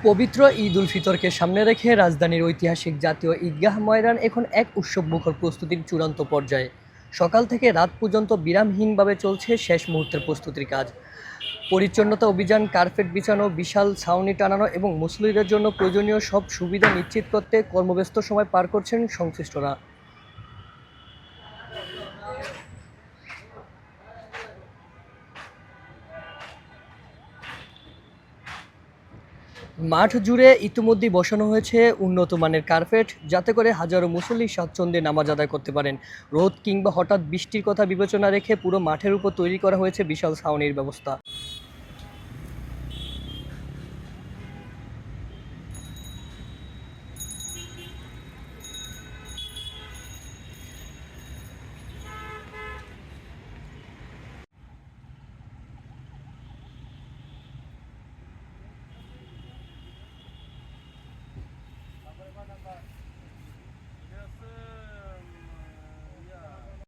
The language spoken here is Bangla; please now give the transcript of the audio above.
পবিত্র ঈদ উল ফিতরকে সামনে রেখে রাজধানীর ঐতিহাসিক জাতীয় ঈদগাহ ময়দান এখন এক উৎসবমুখর প্রস্তুতির চূড়ান্ত পর্যায়ে। সকাল থেকে রাত পর্যন্ত বিরামহীনভাবে চলছে শেষ মুহূর্তের প্রস্তুতির কাজ। পরিচ্ছন্নতা অভিযান, কার্পেট বিছানো, বিশাল ছাউনি টানানো এবং মুসল্লিদের জন্য প্রয়োজনীয় সব সুবিধা নিশ্চিত করতে কর্মব্যস্ত সময় পার করছেন সংশ্লিষ্টরা। মাঠ জুড়ে ইতিমধ্যেই বসানো হয়েছে উন্নত মানের কার্পেট, যাতে করে হাজারো মুসল্লি স্বাচ্ছন্দ্যে নামাজ আদায় করতে পারেন। রোদ কিংবা হঠাৎ বৃষ্টির কথা বিবেচনা রেখে পুরো মাঠের উপর তৈরি করা হয়েছে বিশাল ছাউনির ব্যবস্থা।